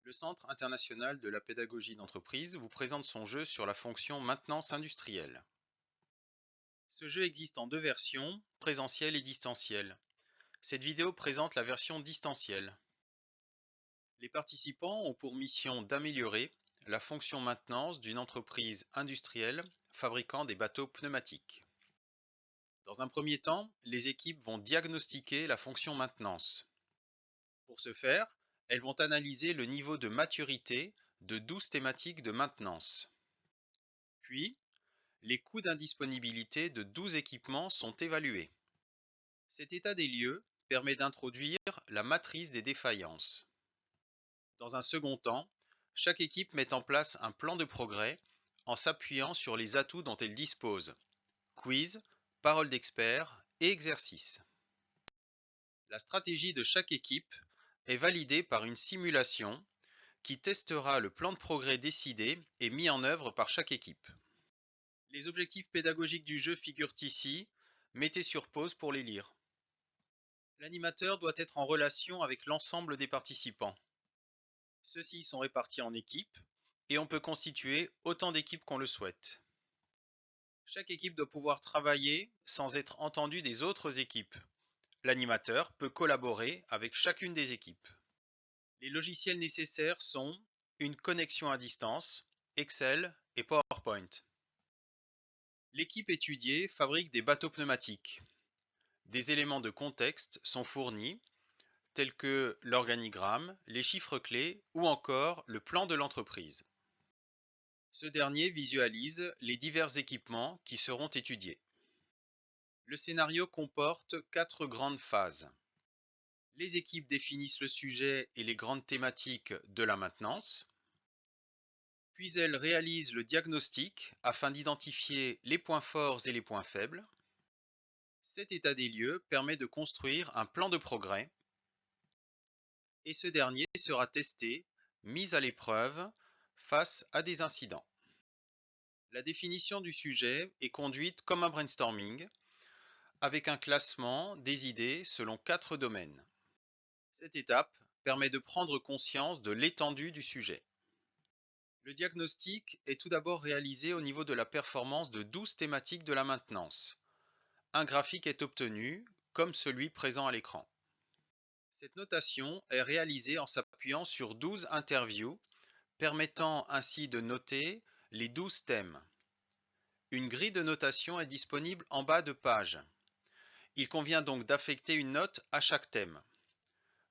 Le Centre international de la pédagogie d'entreprise vous présente son jeu sur la fonction maintenance industrielle. Ce jeu existe en deux versions, présentielle et distancielle. Cette vidéo présente la version distancielle. Les participants ont pour mission d'améliorer la fonction maintenance d'une entreprise industrielle fabriquant des bateaux pneumatiques. Dans un premier temps, les équipes vont diagnostiquer la fonction maintenance. Pour ce faire, elles vont analyser le niveau de maturité de 12 thématiques de maintenance. Puis, les coûts d'indisponibilité de 12 équipements sont évalués. Cet état des lieux permet d'introduire la matrice des défaillances. Dans un second temps, chaque équipe met en place un plan de progrès en s'appuyant sur les atouts dont elle dispose. Quiz, paroles d'experts et exercices. La stratégie de chaque équipe est validée par une simulation qui testera le plan de progrès décidé et mis en œuvre par chaque équipe. Les objectifs pédagogiques du jeu figurent ici, mettez sur pause pour les lire. L'animateur doit être en relation avec l'ensemble des participants. Ceux-ci sont répartis en équipes et on peut constituer autant d'équipes qu'on le souhaite. Chaque équipe doit pouvoir travailler sans être entendue des autres équipes. L'animateur peut collaborer avec chacune des équipes. Les logiciels nécessaires sont une connexion à distance, Excel et PowerPoint. L'équipe étudiée fabrique des bateaux pneumatiques. Des éléments de contexte sont fournis, tels que l'organigramme, les chiffres clés ou encore le plan de l'entreprise. Ce dernier visualise les divers équipements qui seront étudiés. Le scénario comporte 4 grandes phases. Les équipes définissent le sujet et les grandes thématiques de la maintenance. Puis elles réalisent le diagnostic afin d'identifier les points forts et les points faibles. Cet état des lieux permet de construire un plan de progrès et ce dernier sera testé, mis à l'épreuve face à des incidents. La définition du sujet est conduite comme un brainstorming avec un classement des idées selon 4 domaines. Cette étape permet de prendre conscience de l'étendue du sujet. Le diagnostic est tout d'abord réalisé au niveau de la performance de 12 thématiques de la maintenance. Un graphique est obtenu, comme celui présent à l'écran. Cette notation est réalisée en s'appuyant sur 12 interviews, permettant ainsi de noter les 12 thèmes. Une grille de notation est disponible en bas de page. Il convient donc d'affecter une note à chaque thème.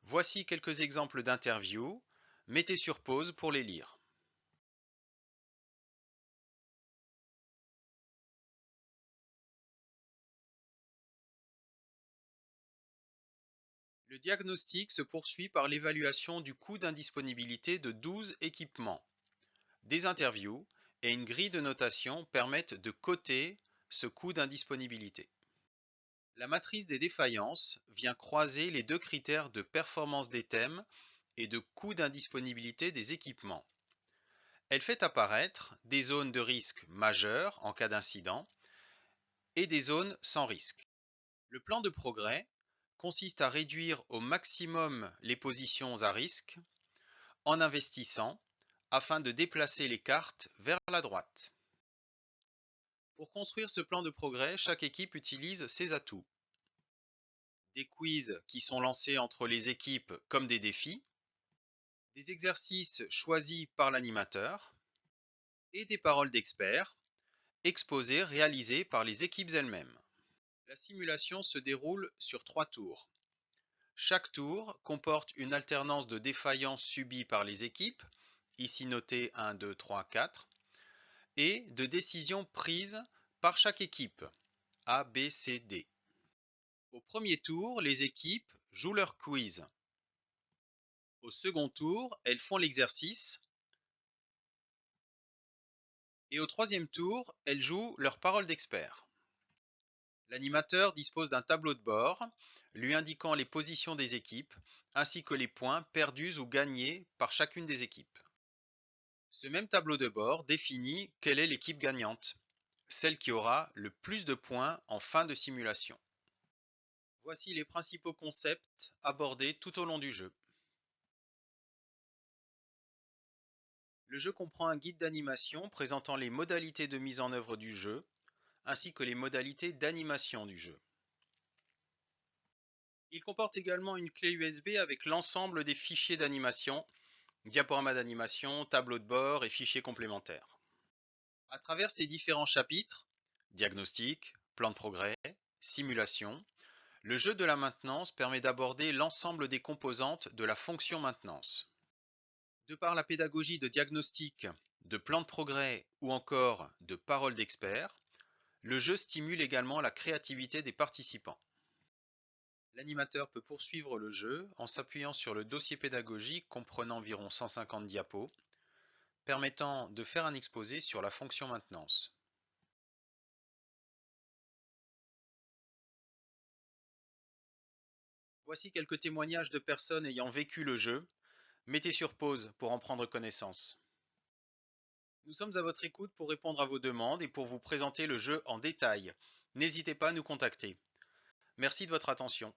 Voici quelques exemples d'interviews. Mettez sur pause pour les lire. Le diagnostic se poursuit par l'évaluation du coût d'indisponibilité de 12 équipements. Des interviews et une grille de notation permettent de coter ce coût d'indisponibilité. La matrice des défaillances vient croiser les deux critères de performance des thèmes et de coût d'indisponibilité des équipements. Elle fait apparaître des zones de risque majeures en cas d'incident et des zones sans risque. Le plan de progrès consiste à réduire au maximum les positions à risque en investissant afin de déplacer les cartes vers la droite. Pour construire ce plan de progrès, chaque équipe utilise ses atouts. Des quiz qui sont lancés entre les équipes comme des défis, des exercices choisis par l'animateur et des paroles d'experts exposées réalisées par les équipes elles-mêmes. La simulation se déroule sur 3 tours. Chaque tour comporte une alternance de défaillances subies par les équipes, ici noté 1, 2, 3, 4, et de décisions prises par chaque équipe, A, B, C, D. Au premier tour, les équipes jouent leur quiz. Au second tour, elles font l'exercice. Et au troisième tour, elles jouent leur parole d'expert. L'animateur dispose d'un tableau de bord lui indiquant les positions des équipes ainsi que les points perdus ou gagnés par chacune des équipes. Ce même tableau de bord définit quelle est l'équipe gagnante, celle qui aura le plus de points en fin de simulation. Voici les principaux concepts abordés tout au long du jeu. Le jeu comprend un guide d'animation présentant les modalités de mise en œuvre du jeu, ainsi que les modalités d'animation du jeu. Il comporte également une clé USB avec l'ensemble des fichiers d'animation, diaporamas d'animation, tableau de bord et fichiers complémentaires. À travers ces différents chapitres, diagnostic, plan de progrès, simulation, le jeu de la maintenance permet d'aborder l'ensemble des composantes de la fonction maintenance. De par la pédagogie de diagnostic, de plan de progrès ou encore de parole d'expert, le jeu stimule également la créativité des participants. L'animateur peut poursuivre le jeu en s'appuyant sur le dossier pédagogique comprenant environ 150 diapos, permettant de faire un exposé sur la fonction maintenance. Voici quelques témoignages de personnes ayant vécu le jeu. Mettez sur pause pour en prendre connaissance. Nous sommes à votre écoute pour répondre à vos demandes et pour vous présenter le jeu en détail. N'hésitez pas à nous contacter. Merci de votre attention.